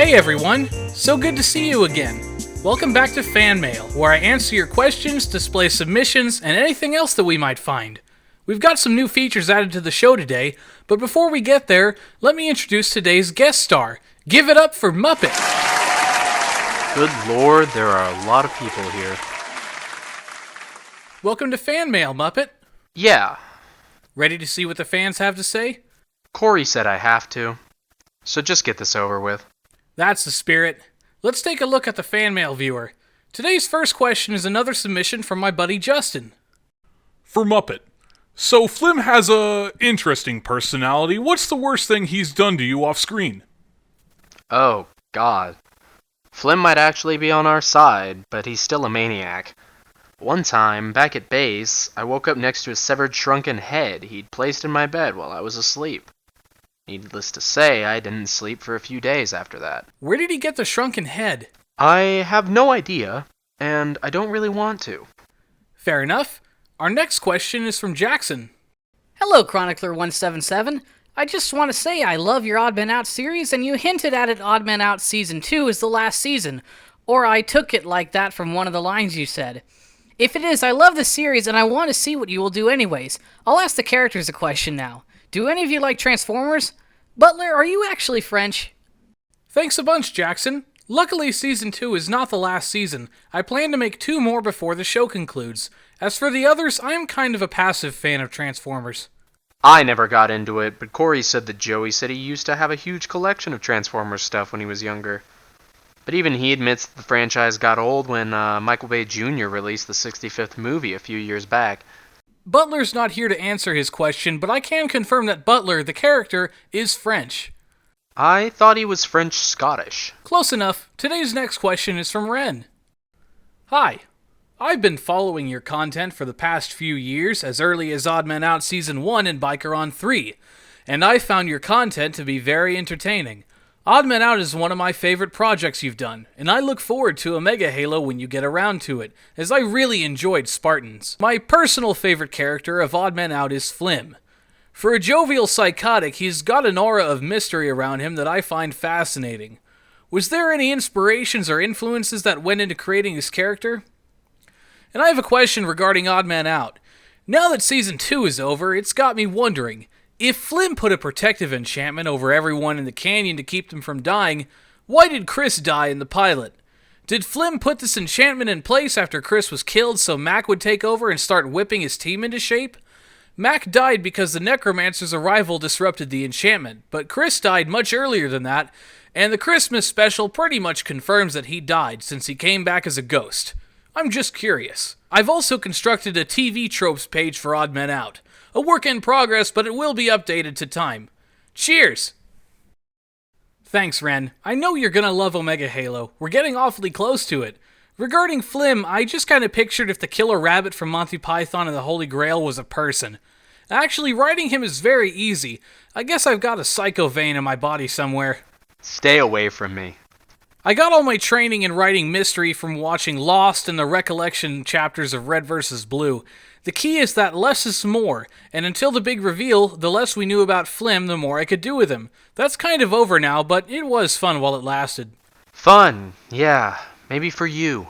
Hey everyone, so good to see you again. Welcome back to Fan Mail, where I answer your questions, display submissions, and anything else that we might find. We've got some new features added to the show today, but before we get there, let me introduce today's guest star. Give it up for Muppet! Good lord, there are a lot of people here. Welcome to Fan Mail, Muppet. Yeah. Ready to see what the fans have to say? Corey said I have to. So just get this over with. That's the spirit. Let's take a look at the Fan Mail viewer. Today's first question is another submission from my buddy Justin. For Muppet. So Flim has a interesting personality. What's the worst thing he's done to you off screen? Oh, God. Flim might actually be on our side, but he's still a maniac. One time, back at base, I woke up next to a severed shrunken head he'd placed in my bed while I was asleep. Needless to say, I didn't sleep for a few days after that. Where did he get the shrunken head? I have no idea, and I don't really want to. Fair enough. Our next question is from Jackson. Hello, Chronicler 177. I just want to say I love your Odd Man Out series, and you hinted at it Odd Man Out Season 2 is the last season, or I took it like that from one of the lines you said. If it is, I love the series, and I want to see what you will do anyways. I'll ask the characters a question now. Do any of you like Transformers? Butler, are you actually French? Thanks a bunch, Jackson. Luckily, Season 2 is not the last season. I plan to make 2 more before the show concludes. As for the others, I am kind of a passive fan of Transformers. I never got into it, but Corey said that Joey said he used to have a huge collection of Transformers stuff when he was younger. But even he admits that the franchise got old when Michael Bay Jr. released the 65th movie a few years back. Butler's not here to answer his question, but I can confirm that Butler, the character, is French. I thought he was French-Scottish. Close enough. Today's next question is from Ren. Hi. I've been following your content for the past few years, as early as Odd Man Out Season 1 and Biker on 3, and I found your content to be very entertaining. Odd Man Out is one of my favorite projects you've done, and I look forward to a Mega Halo when you get around to it, as I really enjoyed Spartans. My personal favorite character of Odd Man Out is Flim. For a jovial psychotic, he's got an aura of mystery around him that I find fascinating. Was there any inspirations or influences that went into creating his character? And I have a question regarding Odd Man Out. Now that Season 2 is over, it's got me wondering, if Flim put a protective enchantment over everyone in the canyon to keep them from dying, why did Chris die in the pilot? Did Flim put this enchantment in place after Chris was killed so Mac would take over and start whipping his team into shape? Mac died because the Necromancer's arrival disrupted the enchantment, but Chris died much earlier than that, and the Christmas special pretty much confirms that he died since he came back as a ghost. I'm just curious. I've also constructed a TV tropes page for Odd Men Out. A work in progress, but it will be updated to time. Cheers! Thanks, Ren. I know you're gonna love Omega Halo. We're getting awfully close to it. Regarding Flim, I just kinda pictured if the killer rabbit from Monty Python and the Holy Grail was a person. Actually, writing him is very easy. I guess I've got a psycho vein in my body somewhere. Stay away from me. I got all my training in writing mystery from watching Lost and the recollection chapters of Red vs. Blue. The key is that less is more, and until the big reveal, the less we knew about Flim, the more I could do with him. That's kind of over now, but it was fun while it lasted. Fun, yeah. Maybe for you.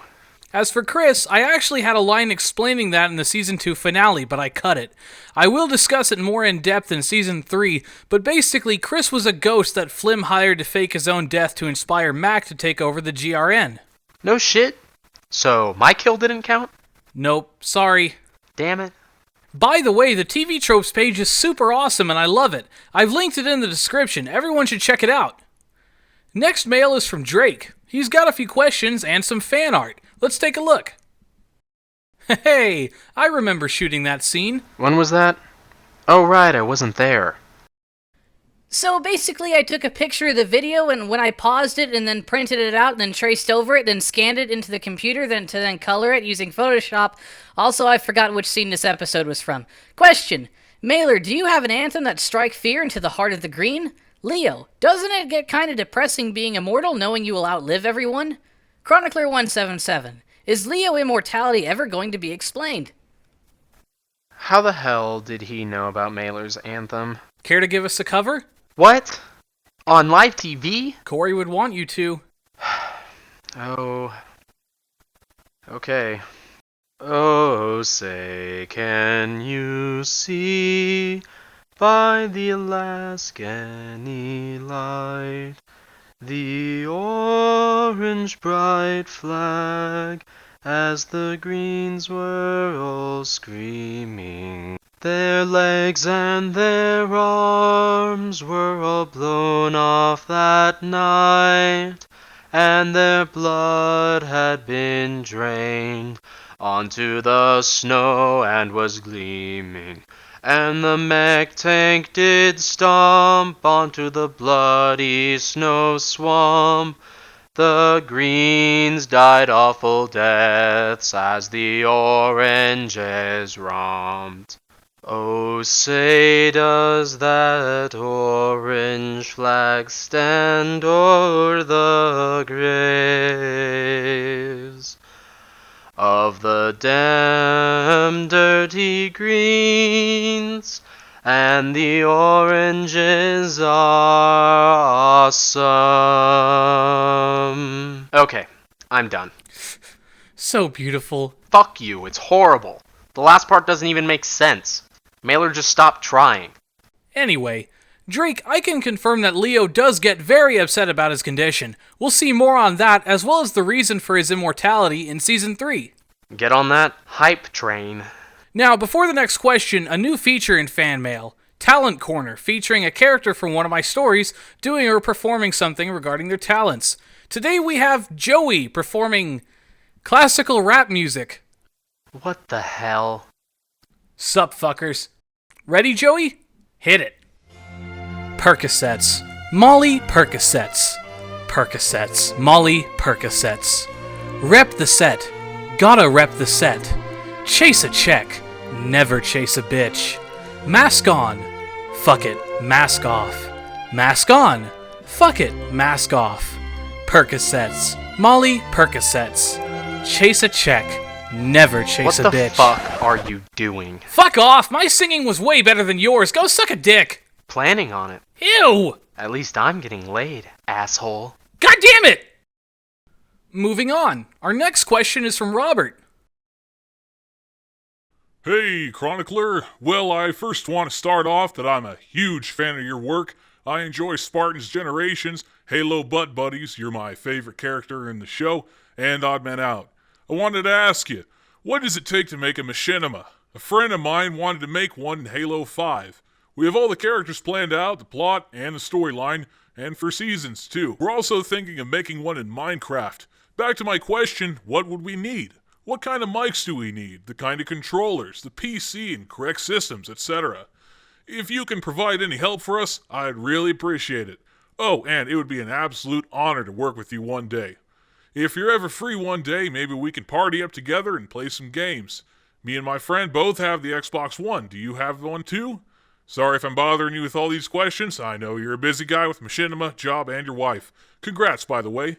As for Chris, I actually had a line explaining that in the Season 2 finale, but I cut it. I will discuss it more in depth in Season 3, but basically Chris was a ghost that Flim hired to fake his own death to inspire Mac to take over the GRN. No shit? So, my kill didn't count? Nope, sorry. Damn it. By the way, the TV Tropes page is super awesome and I love it. I've linked it in the description. Everyone should check it out. Next mail is from Drake. He's got a few questions and some fan art. Let's take a look. Hey, I remember shooting that scene. When was that? Oh right, I wasn't there. So basically I took a picture of the video, and when I paused it and then printed it out and then traced over it, then scanned it into the computer then color it using Photoshop. Also, I forgot which scene this episode was from. Question. Mailer, do you have an anthem that strike fear into the heart of the green? Leo, doesn't it get kinda depressing being immortal knowing you will outlive everyone? Chronicler 177. Is Leo immortality ever going to be explained? How the hell did he know about Mailer's anthem? Care to give us a cover? What? On live TV? Corey would want you to. Oh. Okay. Oh, say, can you see by the Alaskan light the orange bright flag as the greens were all screaming? Their legs and their arms were all blown off that night, and their blood had been drained onto the snow and was gleaming. And the mech tank did stomp onto the bloody snow swamp. The greens died awful deaths as the oranges romped. Oh, say does that orange flag stand o'er the graves of the damn dirty greens, and the oranges are awesome. Okay, I'm done. So beautiful. Fuck you, it's horrible. The last part doesn't even make sense. Mailer just stopped trying. Anyway, Drake, I can confirm that Leo does get very upset about his condition. We'll see more on that, as well as the reason for his immortality in Season 3. Get on that hype train. Now, before the next question, a new feature in Fan Mail. Talent Corner, featuring a character from one of my stories doing or performing something regarding their talents. Today we have Joey performing classical rap music. What the hell? Sup, fuckers. Ready, Joey? Hit it. Percocets. Molly Percocets. Percocets. Molly Percocets. Rep the set. Gotta rep the set. Chase a check. Never chase a bitch. Mask on. Fuck it. Mask off. Mask on. Fuck it. Mask off. Percocets. Molly Percocets. Chase a check. Never chase a bitch. What the fuck are you doing? Fuck off! My singing was way better than yours. Go suck a dick. Planning on it. Ew! At least I'm getting laid, asshole. God damn it! Moving on. Our next question is from Robert. Hey, Chronicler. Well, I first want to start off that I'm a huge fan of your work. I enjoy Spartan's Generations, Halo Butt Buddies, you're my favorite character in the show, and Odd Man Out. I wanted to ask you, what does it take to make a machinima? A friend of mine wanted to make one in Halo 5. We have all the characters planned out, the plot, and the storyline, and for seasons too. We're also thinking of making one in Minecraft. Back to my question, what would we need? What kind of mics do we need? The kind of controllers, the PC and correct systems, etc. If you can provide any help for us, I'd really appreciate it. Oh, and it would be an absolute honor to work with you one day. If you're ever free one day, maybe we can party up together and play some games. Me and my friend both have the Xbox One. Do you have one too? Sorry if I'm bothering you with all these questions. I know you're a busy guy with machinima, job, and your wife. Congrats, by the way.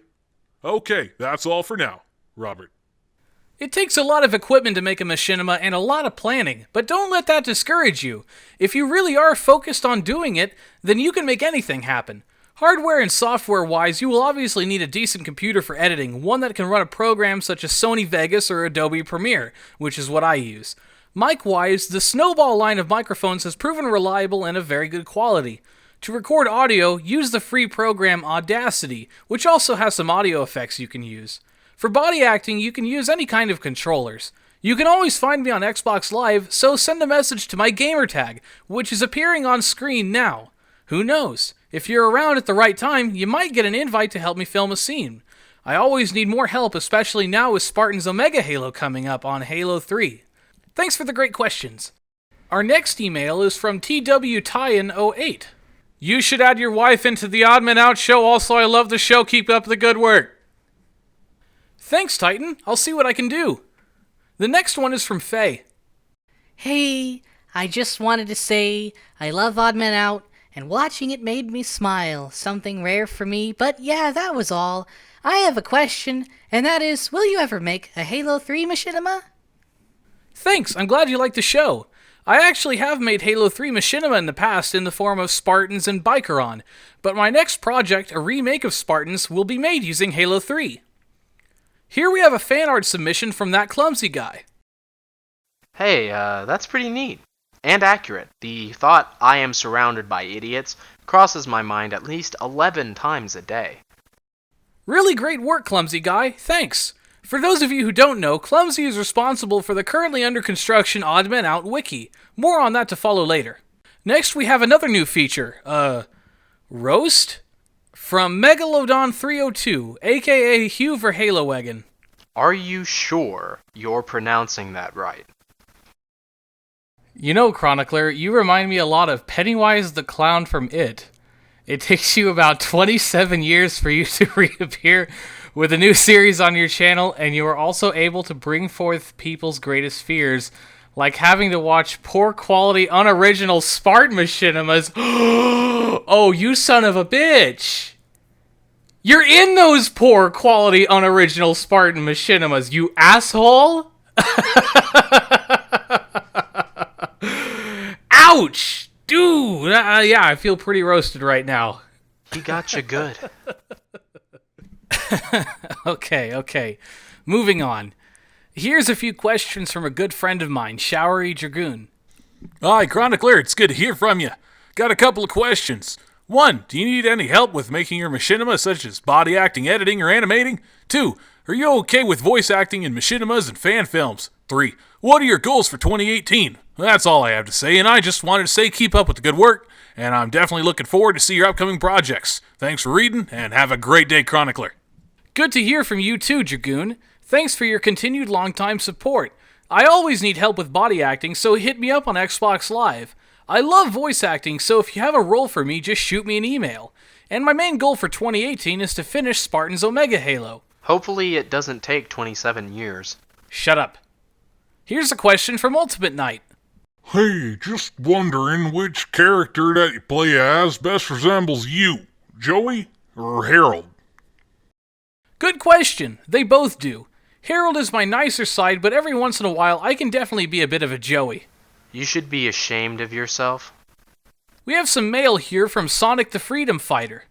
Okay, that's all for now. Robert. It takes a lot of equipment to make a machinima and a lot of planning, but don't let that discourage you. If you really are focused on doing it, then you can make anything happen. Hardware and software-wise, you will obviously need a decent computer for editing, one that can run a program such as Sony Vegas or Adobe Premiere, which is what I use. Mic-wise, the Snowball line of microphones has proven reliable and of very good quality. To record audio, use the free program Audacity, which also has some audio effects you can use. For body acting, you can use any kind of controllers. You can always find me on Xbox Live, so send a message to my gamertag, which is appearing on screen now. Who knows? If you're around at the right time, you might get an invite to help me film a scene. I always need more help, especially now with Spartan's Omega Halo coming up on Halo 3. Thanks for the great questions. Our next email is from TWTyan08. You should add your wife into the Odd Man Out show. Also, I love the show. Keep up the good work. Thanks, Titan. I'll see what I can do. The next one is from Faye. Hey, I just wanted to say I love Odd Man Out, and watching it made me smile. Something rare for me, but yeah, that was all. I have a question, and that is, will you ever make a Halo 3 machinima? Thanks, I'm glad you like the show. I actually have made Halo 3 machinima in the past in the form of Spartans and Bikeron, but my next project, a remake of Spartans, will be made using Halo 3. Here we have a fan art submission from that clumsy guy. Hey, that's pretty neat. And accurate. The thought, I am surrounded by idiots, crosses my mind at least 11 times a day. Really great work, clumsy guy. Thanks. For those of you who don't know, Clumsy is responsible for the currently under construction Odd Men Out wiki. More on that to follow later. Next, we have another new feature. Roast? From Megalodon 302, aka Hugh Verhalowagon. Are you sure you're pronouncing that right? You know, Chronicler, you remind me a lot of Pennywise the Clown from It. It takes you about 27 years for you to reappear with a new series on your channel, and you are also able to bring forth people's greatest fears, like having to watch poor quality, unoriginal Spartan machinimas. Oh, you son of a bitch! You're in those poor quality, unoriginal Spartan machinimas, you asshole! Ouch! Dude! Yeah, I feel pretty roasted right now. He got you good. Okay. Moving on. Here's a few questions from a good friend of mine, Showery Dragoon. Hi, Chronicler, it's good to hear from you. Got a couple of questions. 1. Do you need any help with making your machinima, such as body acting, editing, or animating? 2. Are you okay with voice acting in machinimas and fan films? 3. What are your goals for 2018? That's all I have to say, and I just wanted to say keep up with the good work, and I'm definitely looking forward to see your upcoming projects. Thanks for reading, and have a great day, Chronicler. Good to hear from you too, Dragoon. Thanks for your continued long-time support. I always need help with body acting, so hit me up on Xbox Live. I love voice acting, so if you have a role for me, just shoot me an email. And my main goal for 2018 is to finish Spartan's Omega Halo. Hopefully it doesn't take 27 years. Shut up. Here's a question from Ultimate Knight. Hey, just wondering which character that you play as best resembles you, Joey or Harold? Good question. They both do. Harold is my nicer side, but every once in a while I can definitely be a bit of a Joey. You should be ashamed of yourself. We have some mail here from Sonic the Freedom Fighter.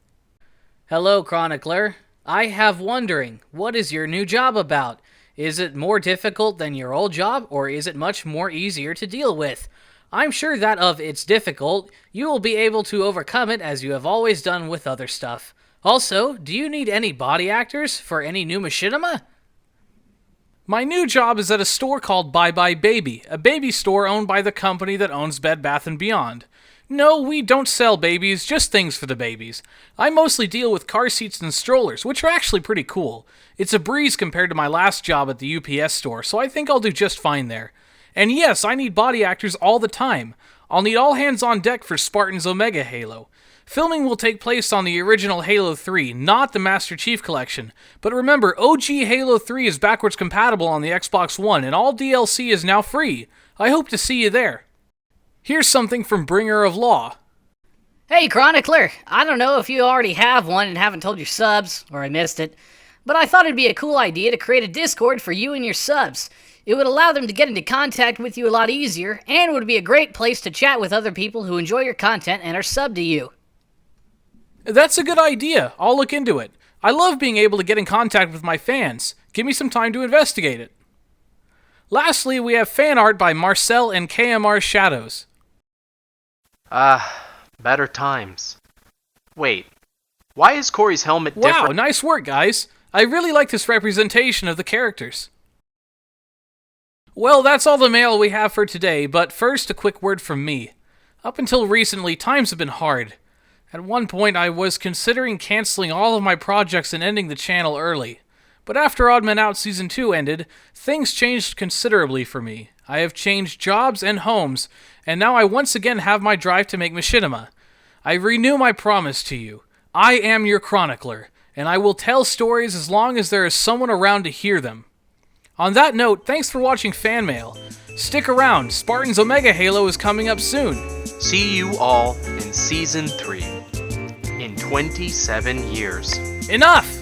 Hello, Chronicler. I have wondering, what is your new job about? Is it more difficult than your old job, or is it much more easier to deal with? I'm sure that of it's difficult, you will be able to overcome it as you have always done with other stuff. Also, do you need any body actors for any new machinima? My new job is at a store called Bye Bye Baby, a baby store owned by the company that owns Bed Bath & Beyond. No, we don't sell babies, just things for the babies. I mostly deal with car seats and strollers, which are actually pretty cool. It's a breeze compared to my last job at the UPS store, so I think I'll do just fine there. And yes, I need body actors all the time. I'll need all hands on deck for Spartan's Omega Halo. Filming will take place on the original Halo 3, not the Master Chief Collection. But remember, OG Halo 3 is backwards compatible on the Xbox One, and all DLC is now free. I hope to see you there. Here's something from Bringer of Law. Hey, Chronicler. I don't know if you already have one and haven't told your subs, or I missed it, but I thought it'd be a cool idea to create a Discord for you and your subs. It would allow them to get into contact with you a lot easier, and would be a great place to chat with other people who enjoy your content and are subbed to you. That's a good idea. I'll look into it. I love being able to get in contact with my fans. Give me some time to investigate it. Lastly, we have fan art by Marcel and KMR Shadows. Better times. Wait, why is Corey's helmet different? Wow, nice work, guys. I really like this representation of the characters. Well, that's all the mail we have for today, but first a quick word from me. Up until recently, times have been hard. At one point, I was considering canceling all of my projects and ending the channel early. But after Odd Men Out Season 2 ended, things changed considerably for me. I have changed jobs and homes, and now I once again have my drive to make machinima. I renew my promise to you. I am your chronicler, and I will tell stories as long as there is someone around to hear them. On that note, thanks for watching Fan Mail. Stick around, Spartan's Omega Halo is coming up soon. See you all in Season 3. In 27 years. Enough!